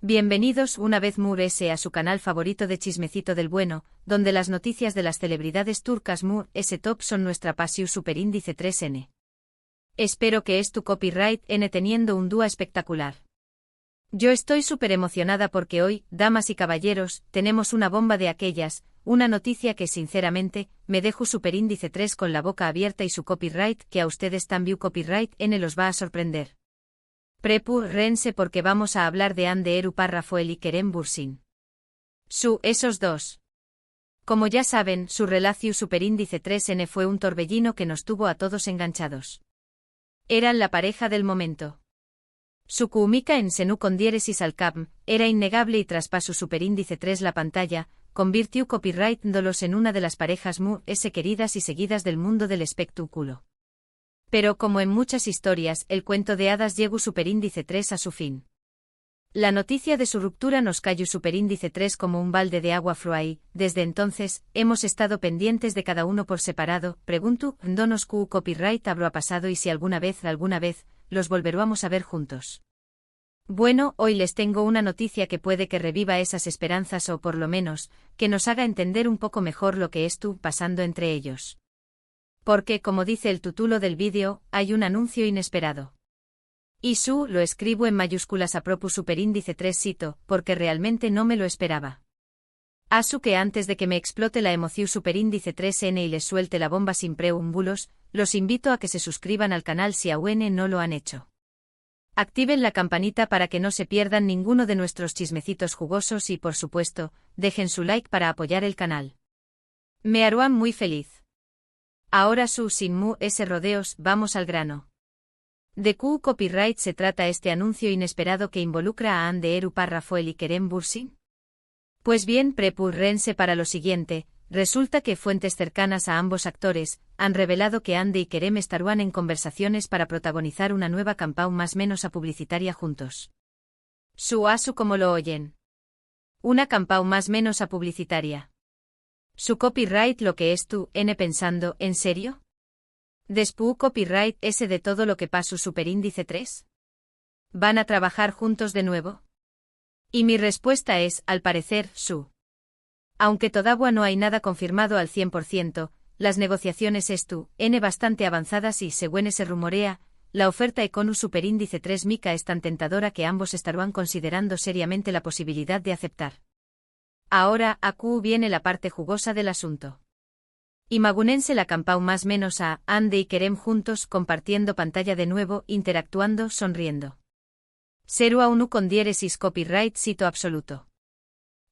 Bienvenidos una vez Mur-S a su canal favorito de Chismecito del Bueno, donde las noticias de las celebridades turcas Mur-S Top son nuestra pasión superíndice 3N. Espero que es tu copyright N teniendo un dúo espectacular. Yo estoy súper emocionada porque hoy, damas y caballeros, tenemos una bomba de aquellas, una noticia que sinceramente, me dejo superíndice 3 con la boca abierta y su copyright que a ustedes también copyright N los va a sorprender. Prepárense porque vamos a hablar de Hande Erupar Rafael y Kerem Bürsin. Esos dos. Como ya saben, su relación superíndice 3N fue un torbellino que nos tuvo a todos enganchados. Eran la pareja del momento. Su química en Senu con diéresis al cap era innegable y traspasó superíndice 3 la pantalla, convirtió copyright-dolos en una de las parejas Mur-S queridas y seguidas del mundo del espectáculo. Pero como en muchas historias, el cuento de hadas llegó superíndice 3 a su fin. La noticia de su ruptura nos cayó superíndice 3 como un balde de agua fría y, desde entonces, hemos estado pendientes de cada uno por separado. Pregunto, ¿donos copyright habrá pasado y si alguna vez, los volveremos a ver juntos? Bueno, hoy les tengo una noticia que puede que reviva esas esperanzas o por lo menos, que nos haga entender un poco mejor lo que estuvo pasando entre ellos. Porque, como dice el título del vídeo, hay un anuncio inesperado. Y lo escribo en mayúsculas a propósito superíndice 3 cito, porque realmente no me lo esperaba. Que antes de que me explote la emoción superíndice 3N y les suelte la bomba sin preámbulos, los invito a que se suscriban al canal si aún no lo han hecho. Activen la campanita para que no se pierdan ninguno de nuestros chismecitos jugosos y por supuesto, dejen su like para apoyar el canal. Me harán muy feliz. Ahora sin Mur-S rodeos, vamos al grano. ¿De qué copyright se trata este anuncio inesperado que involucra a Hande Erupar Rafael y Kerem Bürsin? Pues bien, prepárense para lo siguiente. Resulta que fuentes cercanas a ambos actores han revelado que Hande y Kerem estarán en conversaciones para protagonizar una nueva campaña más menos a publicitaria juntos. Como lo oyen. Una campaña más menos a publicitaria. Su copyright lo que es pensando, ¿en serio? ¿Después copyright ese de todo lo que pasó superíndice 3? ¿Van a trabajar juntos de nuevo? Y mi respuesta es, al parecer, Aunque todavía no hay nada confirmado al 100%, las negociaciones bastante avanzadas y, según se rumorea, la oferta Econu superíndice 3 mica es tan tentadora que ambos estarán considerando seriamente la posibilidad de aceptar. Ahora, aquí viene la parte jugosa del asunto. Imagúnense la campaña más menos a Hande y Kerem juntos compartiendo pantalla de nuevo, interactuando, sonriendo. Seru a uno con diéresis copyright cito absoluto.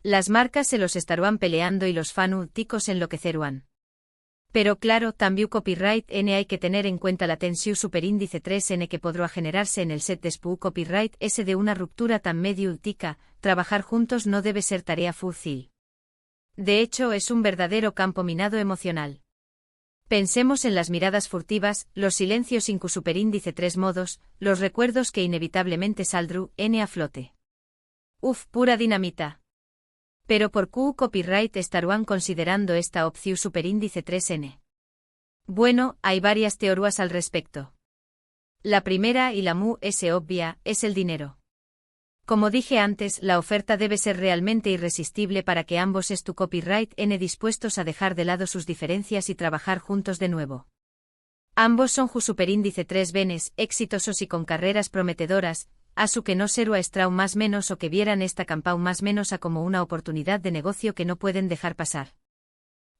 Las marcas se los estarán peleando y los fanáticos enloquecerán. Pero claro, también copyright N hay que tener en cuenta la tensión superíndice 3N que podrá generarse en el set después copyright S de una ruptura tan medio ultica, trabajar juntos no debe ser tarea fácil. De hecho es un verdadero campo minado emocional. Pensemos en las miradas furtivas, los silencios sin superíndice 3 modos, los recuerdos que inevitablemente saldrán a flote. Pura dinamita. Pero ¿por qué copyright estarán considerando esta opción superíndice 3N? Bueno, hay varias teorías al respecto. La primera y la Mur-S obvia, es el dinero. Como dije antes, la oferta debe ser realmente irresistible para que ambos copyright N dispuestos a dejar de lado sus diferencias y trabajar juntos de nuevo. Ambos son superíndice 3 benes, exitosos y con carreras prometedoras, que no será extra más menos o que vieran esta campaña más menos como una oportunidad de negocio que no pueden dejar pasar.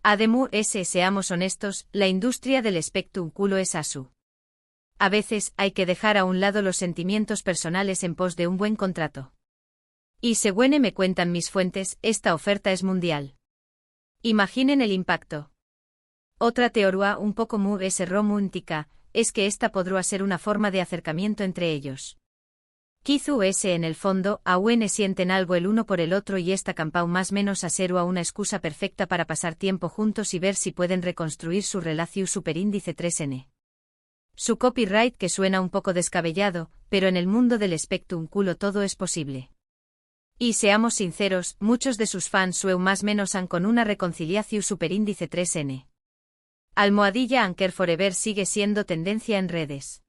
Además, seamos honestos, la industria del espectáculo es A veces, hay que dejar a un lado los sentimientos personales en pos de un buen contrato. Y según me cuentan mis fuentes, esta oferta es mundial. Imaginen el impacto. Otra teoría un poco Mur-S romántica, es que esta podrá ser una forma de acercamiento entre ellos. Quizás en el fondo, aún sienten algo el uno por el otro y esta campaña más menos será una excusa perfecta para pasar tiempo juntos y ver si pueden reconstruir su relación superíndice 3N. Su copyright que suena un poco descabellado, pero en el mundo del espectáculo todo es posible. Y seamos sinceros, muchos de sus fans más menos han con una reconciliación superíndice 3N. Almohadilla Anker Forever sigue siendo tendencia en redes.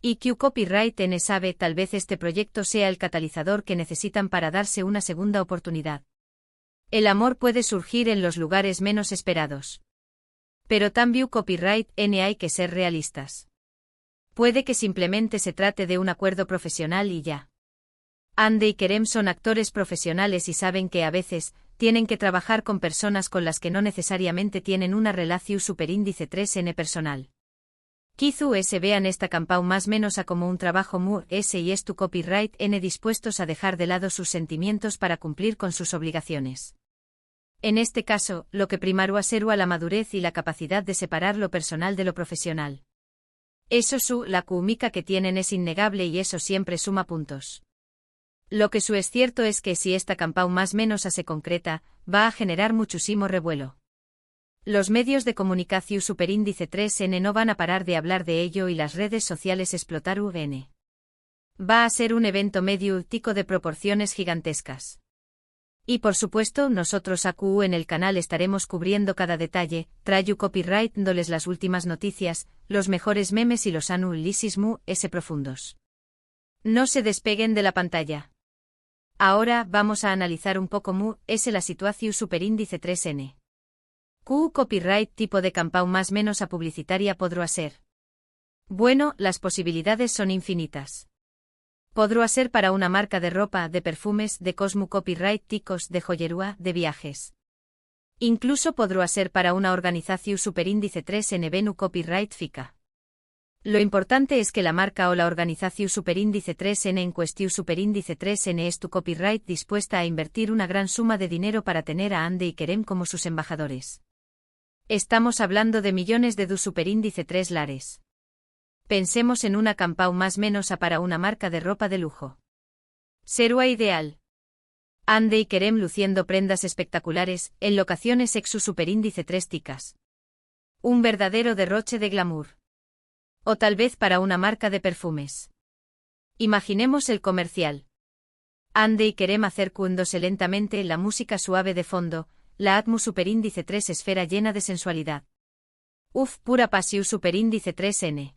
IQ Copyright N sabe, tal vez este proyecto sea el catalizador que necesitan para darse una segunda oportunidad. El amor puede surgir en los lugares menos esperados. Pero también Copyright N hay que ser realistas. Puede que simplemente se trate de un acuerdo profesional y ya. Ande y Kerem son actores profesionales y saben que a veces tienen que trabajar con personas con las que no necesariamente tienen una relación superíndice 3N personal. Quizás vean esta campaña más menos a como un trabajo muy S y es tu Copyright N dispuestos a dejar de lado sus sentimientos para cumplir con sus obligaciones. En este caso, lo que primaru a seru a la madurez y la capacidad de separar lo personal de lo profesional. La química que tienen es innegable y eso siempre suma puntos. Lo que es cierto es que si esta campaña más menos se concreta, va a generar muchísimo revuelo. Los medios de comunicación superíndice 3N no van a parar de hablar de ello y las redes sociales explotar UN. Va a ser un evento medio tico de proporciones gigantescas. Y por supuesto, nosotros AQU en el canal estaremos cubriendo cada detalle, trayu copyright dándoles las últimas noticias, los mejores memes y los análisis profundos. No se despeguen de la pantalla. Ahora vamos a analizar un poco la situación superíndice 3N. ¿Qué copyright tipo de campaña más menos a publicitaria podrá ser? Bueno, las posibilidades son infinitas. Podrá ser para una marca de ropa, de perfumes, de Cosmo copyright ticos, de joyería, de viajes. Incluso podrá ser para una organización superíndice 3N Venu copyright FICA. Lo importante es que la marca o la organización superíndice 3N en cuestión superíndice 3N es tu copyright dispuesta a invertir una gran suma de dinero para tener a Ande y Kerem como sus embajadores. Estamos hablando de millones de superíndice 3 lares. Pensemos en una campaña más menos a para una marca de ropa de lujo. Será ideal. Ande y Kerem luciendo prendas espectaculares, en locaciones exu superíndice 3 ticas. Un verdadero derroche de glamour. O tal vez para una marca de perfumes. Imaginemos el comercial. Ande y Kerem acercándose lentamente la música suave de fondo, la atmu superíndice 3 esfera llena de sensualidad. Pura pasión superíndice 3N.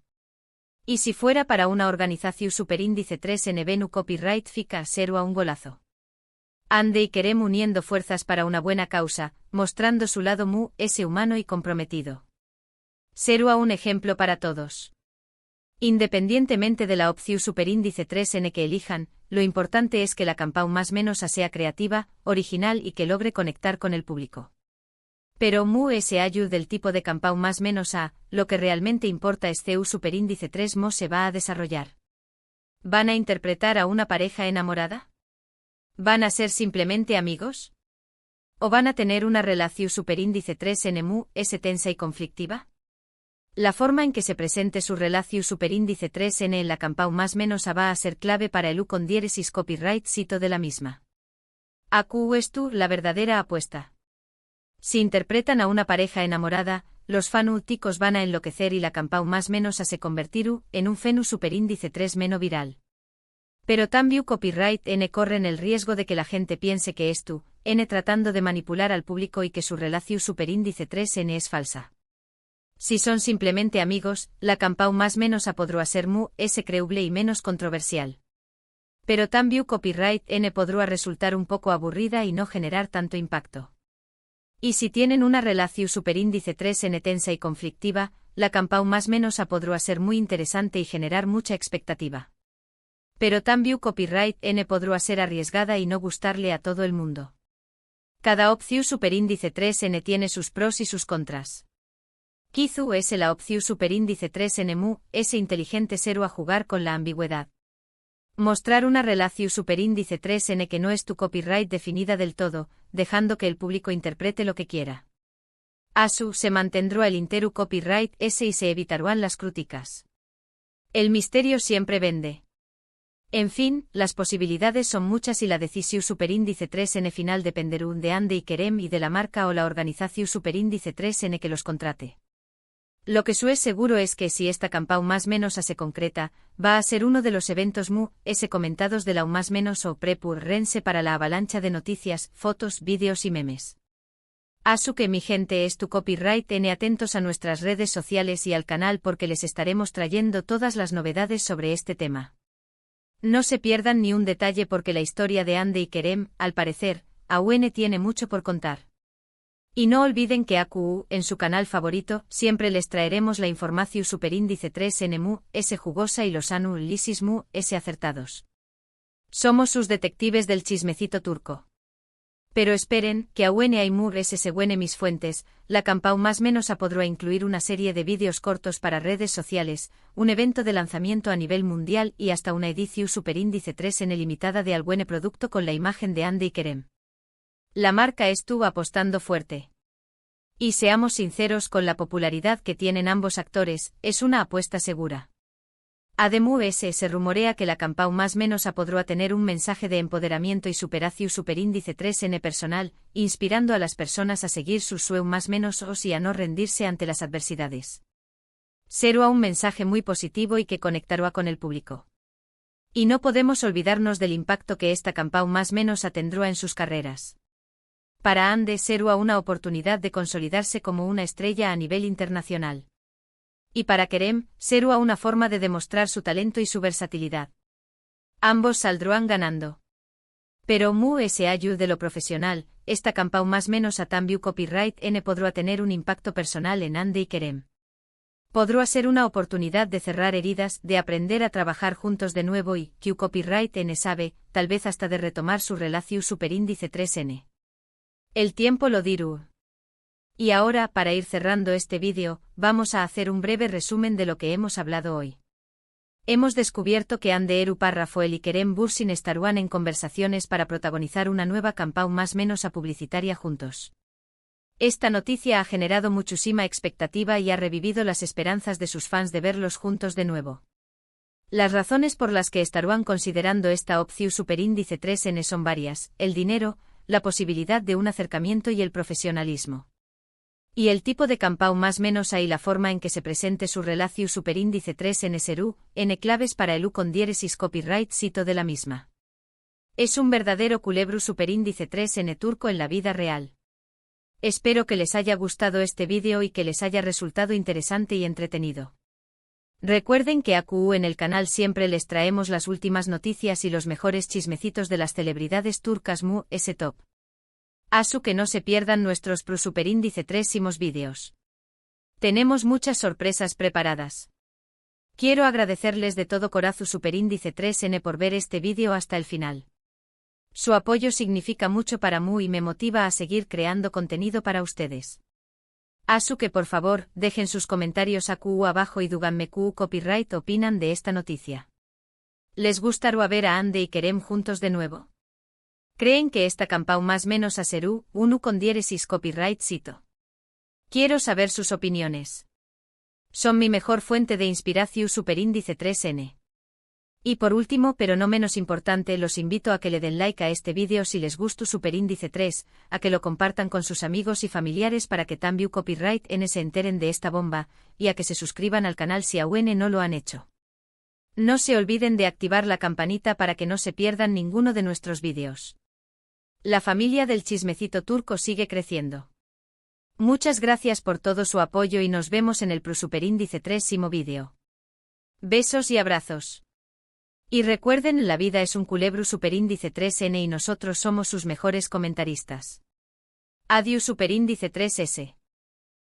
Y si fuera para una organización superíndice 3N Venu copyright FICA será un golazo. Ande y Kerem uniendo fuerzas para una buena causa, mostrando su lado humano y comprometido. Será un ejemplo para todos. Independientemente de la opción superíndice 3N que elijan, lo importante es que la campaña más menos sea creativa, original y que logre conectar con el público. Pero ese ayu del tipo de campaña más menos lo que realmente importa es CU superíndice 3 se va a desarrollar. ¿Van a interpretar a una pareja enamorada? ¿Van a ser simplemente amigos? ¿O van a tener una relación superíndice 3N tensa y conflictiva? La forma en que se presente su relación superíndice 3N en la campaña más menos va a ser clave para el con diéresis copyright sito de la misma. AQ es la verdadera apuesta. Si interpretan a una pareja enamorada, los fanáticos van a enloquecer y la campaña más menos se convertir en un fenu superíndice 3 menos viral. Pero también copyright N corren el riesgo de que la gente piense que es N tratando de manipular al público y que su relación superíndice 3N es falsa. Si son simplemente amigos, la campaña más menos podrá ser creíble y menos controversial. Pero también copyright N podrá resultar un poco aburrida y no generar tanto impacto. Y si tienen una relación superíndice 3N tensa y conflictiva, la campaña más menos podrá ser muy interesante y generar mucha expectativa. Pero también copyright N podrá ser arriesgada y no gustarle a todo el mundo. Cada opción superíndice 3N tiene sus pros y sus contras. Quizás la opción superíndice 3N es inteligente a jugar con la ambigüedad. Mostrar una relación superíndice 3N que no es tu copyright definida del todo, dejando que el público interprete lo que quiera. Se mantendrá el interu copyright y se evitarán las críticas. El misterio siempre vende. En fin, las posibilidades son muchas y la decisión superíndice 3N final dependerá de Ande y Kerem y de la marca o la organización superíndice 3N que los contrate. Lo que es seguro es que si esta campaña más menos se concreta, va a ser uno de los eventos comentados de la más menos o prepur rense para la avalancha de noticias, fotos, vídeos y memes. Asuke mi gente es tu copyright N atentos a nuestras redes sociales y al canal porque les estaremos trayendo todas las novedades sobre este tema. No se pierdan ni un detalle porque la historia de Ande y Kerem, al parecer, aún tiene mucho por contar. Y no olviden que AQU, en su canal favorito, siempre les traeremos la información superíndice 3N mu, S jugosa y los análisis mu, S acertados. Somos sus detectives del chismecito turco. Pero esperen, que aún hay mur S según mis fuentes, la campau más menos podrá incluir una serie de vídeos cortos para redes sociales, un evento de lanzamiento a nivel mundial y hasta una edición superíndice 3N limitada de algún producto con la imagen de Ande y Kerem. La marca estuvo apostando fuerte. Y seamos sinceros con la popularidad que tienen ambos actores, es una apuesta segura. Además se rumorea que la campau más menos podrá tener un mensaje de empoderamiento y superación superíndice 3N personal, inspirando a las personas a seguir sus sueños más menos y a no rendirse ante las adversidades. Será un mensaje muy positivo y que conectará con el público. Y no podemos olvidarnos del impacto que esta campau más menos tendrá en sus carreras. Para Ande será una oportunidad de consolidarse como una estrella a nivel internacional. Y para Kerem, será una forma de demostrar su talento y su versatilidad. Ambos saldrán ganando. Pero mu ese ayu de lo profesional, esta campau más menos a también copyright N podrá tener un impacto personal en Ande y Kerem. Podrá ser una oportunidad de cerrar heridas, de aprender a trabajar juntos de nuevo y, que copyright N sabe, tal vez hasta de retomar su relación superíndice 3N. El tiempo lo dirá. Y ahora, para ir cerrando este vídeo, vamos a hacer un breve resumen de lo que hemos hablado hoy. Hemos descubierto que Ande Eru Rafael y Kerem Bürsin estarán en conversaciones para protagonizar una nueva campau más menos publicitaria juntos. Esta noticia ha generado muchísima expectativa y ha revivido las esperanzas de sus fans de verlos juntos de nuevo. Las razones por las que estarán considerando esta opción superíndice 3N son varias: el dinero, la posibilidad de un acercamiento y el profesionalismo. Y el tipo de campau más menos y la forma en que se presente su relación superíndice 3N serú, N claves para el U con diéresis copyright cito de la misma. Es un verdadero culebru superíndice 3N turco en la vida real. Espero que les haya gustado este vídeo y que les haya resultado interesante y entretenido. Recuerden que AQU en el canal siempre les traemos las últimas noticias y los mejores chismecitos de las celebridades turcas mu, S top. Asu que no se pierdan nuestros pro superíndice 3 vídeos. Tenemos muchas sorpresas preparadas. Quiero agradecerles de todo corazón superíndice 3N por ver este vídeo hasta el final. Su apoyo significa mucho para mu y me motiva a seguir creando contenido para ustedes. Asu que por favor, dejen sus comentarios AQU abajo y díganme qué copyright opinan de esta noticia. ¿Les gustará ver a Ande y Kerem juntos de nuevo? ¿Creen que esta campau más menos a serú, unu con diéresis copyright cito? Quiero saber sus opiniones. Son mi mejor fuente de inspiración superíndice 3N. Y por último pero no menos importante los invito a que le den like a este vídeo si les gustó superíndice 3, a que lo compartan con sus amigos y familiares para que también copyright N se enteren de esta bomba, y a que se suscriban al canal si aún no lo han hecho. No se olviden de activar la campanita para que no se pierdan ninguno de nuestros vídeos. La familia del chismecito turco sigue creciendo. Muchas gracias por todo su apoyo y nos vemos en el pro superíndice 3 vídeo. Besos y abrazos. Y recuerden, la vida es un culebro superíndice 3N y nosotros somos sus mejores comentaristas. Adiós superíndice 3S.